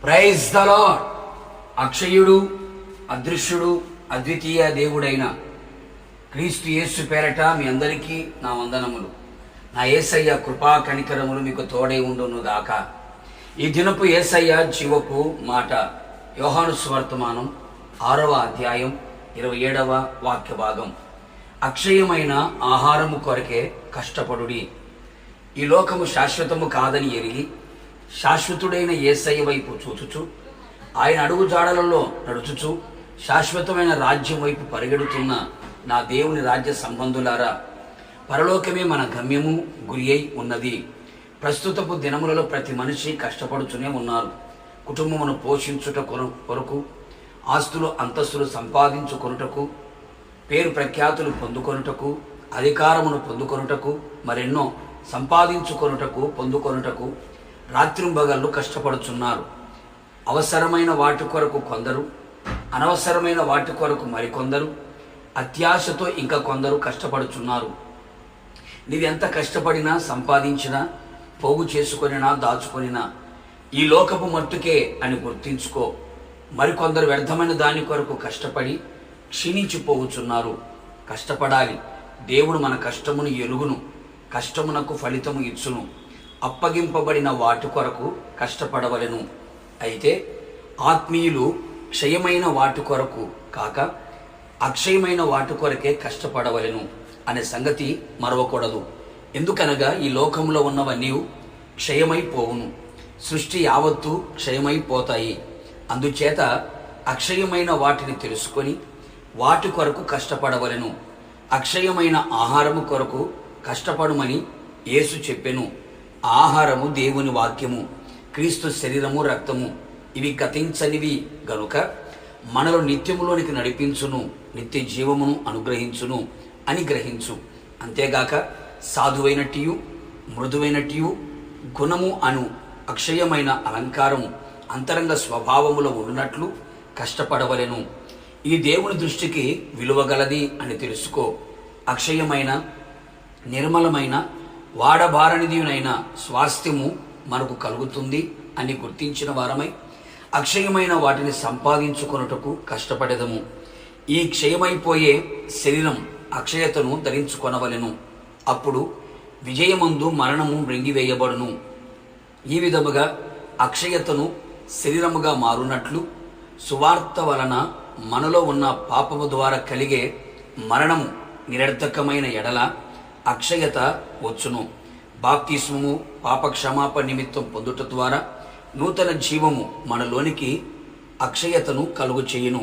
Praise the lord. అక్షయుడు, అదృశ్యుడు, అద్వితీయ దేవుడైన క్రీస్తు యేసు పేరట మీ అందరికీ నా వందనములు. నా యేసయ్య కృపా కనికరములు మీకు తోడై ఉండును గాక. ఈ దినపు యేసయ్య జీవపు మాట యోహాను సువర్తమానం 6వ అధ్యాయం 27వ వాక్య భాగం. అక్షయమైన ఆహారము కొరకే కష్టపడుడి. ఈ లోకము శాశ్వతము కాదని ఎరిగి శాశ్వతుడైన యేసయ్య వైపు చూచుచు ఆయన అడుగు జాడలలో నడుచుచు శాశ్వతమైన రాజ్యం వైపు పరిగెడుతున్న నా దేవుని రాజ్య సంబంధులారా, పరలోకమే మన గమ్యము, గురి అయి ఉన్నది. ప్రస్తుతపు దినములలో ప్రతి మనిషి కష్టపడుతూనే ఉన్నారు. కుటుంబమును పోషించుట కొరకు, ఆస్తులు అంతస్తులు సంపాదించుకొనుటకు, పేరు ప్రఖ్యాతులు పొందుకొనుటకు, అధికారమును పొందుకొనుటకు, మరెన్నో పొందుకొనుటకు రాత్రింబగళ్ళు కష్టపడుచున్నారు. అవసరమైన వాటి కొరకు కొందరు, అనవసరమైన వాటి కొరకు మరికొందరు, అత్యాశతో ఇంకా కొందరు కష్టపడుచున్నారు. నీవెంత కష్టపడినా, సంపాదించినా, పోగు చేసుకొనినా, దాచుకొనినా ఈ లోకపు మట్టుకే అని గుర్తించుకో. మరికొందరు వ్యర్థమైన దాని కొరకు కష్టపడి క్షీణించిపోవుచున్నారు. కష్టపడాలి. దేవుడు మన కష్టమును ఎరుగును, కష్టమునకు ఫలితము ఇచ్చును. అప్పగింపబడిన వాటి కొరకు కష్టపడవలెను. అయితే ఆత్మీయులు క్షయమైన వాటి కొరకు కాక అక్షయమైన వాటి కొరకే కష్టపడవలెను అనే సంగతి మరవకూడదు. ఎందుకనగా ఈ లోకంలో ఉన్నవన్నీ క్షయమైపోవును, సృష్టి యావత్తు క్షయమైపోతాయి. అందుచేత అక్షయమైన వాటిని తెలుసుకొని వాటి కొరకు కష్టపడవలెను. అక్షయమైన ఆహారము కొరకు కష్టపడమని యేసు చెప్పెను. ఆహారము దేవుని వాక్యము, క్రీస్తు శరీరము, రక్తము. ఇవి గతించనివి గనుక మనలో నిత్యములోనికి నడిపించును, నిత్య జీవమును అనుగ్రహించును అని గ్రహించు. అంతేగాక సాధువైనట్టియు, మృదువైనట్టియు, గుణము అను అక్షయమైన అలంకారము అంతరంగ స్వభావములో ఉండునట్లు కష్టపడవలెను. ఈ దేవుని దృష్టికి విలువగలది అని తెలుసుకో. అక్షయమైన, నిర్మలమైన, వాడబారనిదినైన స్వాస్థ్యము మనకు కలుగుతుంది అని గుర్తించిన వారమై అక్షయమైన వాటిని సంపాదించుకొనుటకు కష్టపడెదము. ఈ క్షయమైపోయే శరీరం అక్షయతను ధరించుకొనవలెను. అప్పుడు విజయమందు మరణము మృంగివేయబడును. ఈ విధముగా అక్షయతను శరీరముగా మారునట్లు సువార్త వలన మనలో ఉన్న పాపము ద్వారా కలిగే మరణము నిరర్థకమైన ఎడల అక్షయత వచ్చును. బాప్తిస్మము పాపక్షమాపణ నిమిత్తం పొందుట ద్వారా నూతన జీవము మనలోనికి అక్షయతను కలుగు చేయును.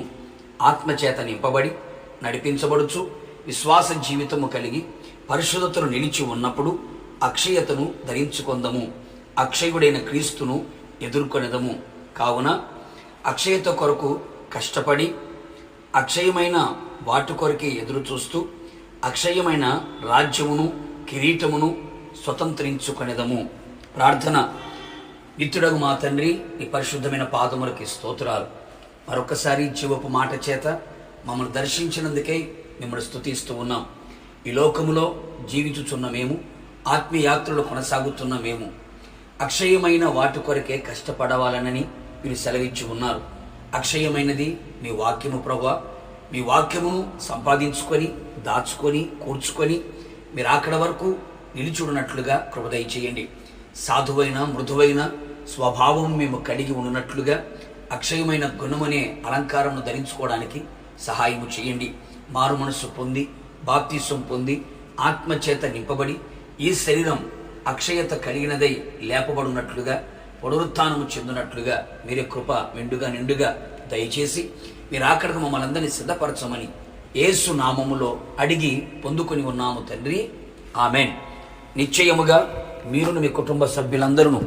ఆత్మచేత నింపబడి నడిపించబడుచు విశ్వాస జీవితము కలిగి పరిశుద్ధతను నిలిచి ఉన్నప్పుడు అక్షయతను ధరించుకొందము. అక్షయుడైన క్రీస్తును ఎదుర్కొనేదము. కావున అక్షయత కొరకు కష్టపడి అక్షయమైన వాటి కొరకే ఎదురు చూస్తూ అక్షయమైన రాజ్యమును, కిరీటమును స్వతంత్రించుకొనేదము. ప్రార్థన. నిత్యుడగు మా తండ్రి, నీ పరిశుద్ధమైన పాదములకి స్తోత్రాలు. మరొకసారి జీవపు మాట చేత మమ్మల్ని దర్శించినందుకే మిమ్మల్ని స్తుతిస్తూ ఉన్నాం. ఈ లోకములో జీవించుచున్న మేము, ఆత్మీయాత్రలో కొనసాగుతున్న మేము అక్షయమైన వాటి కొరకే కష్టపడవాలనని మీరు సెలవిచ్చి ఉన్నారు. అక్షయమైనది మీ వాక్యము ప్రభువా. మీ వాక్యమును సంపాదించుకొని, దాచుకొని, కూర్చుకొని మీరు అక్కడ వరకు నిలిచుడునట్లుగా కృప దయచేయండి. సాధువైన, మృదువైన స్వభావం మేము కలిగి ఉన్నట్లుగా అక్షయమైన గుణమనే అలంకారమును ధరించుకోవడానికి సహాయము చేయండి. మారు మనస్సు పొంది, బాప్తిసం పొంది, ఆత్మచేత నింపబడి ఈ శరీరం అక్షయత కలిగినదై లేపబడినట్లుగా, పునరుత్థానము చెందినట్లుగా మీరే కృప మెండుగా నిండుగా దయచేసి మీరు అక్కడికి మమ్మల్ని అందరినీ సిద్ధపరచమని యేసు నామములో అడిగి పొందుకొని ఉన్నాము తండ్రి. ఆమెన్. నిశ్చయముగా మీరును మీ కుటుంబ సభ్యులందరూ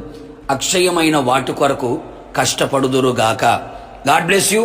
అక్షయమైన వాటి కొరకు కష్టపడుదురుగాక. God bless you.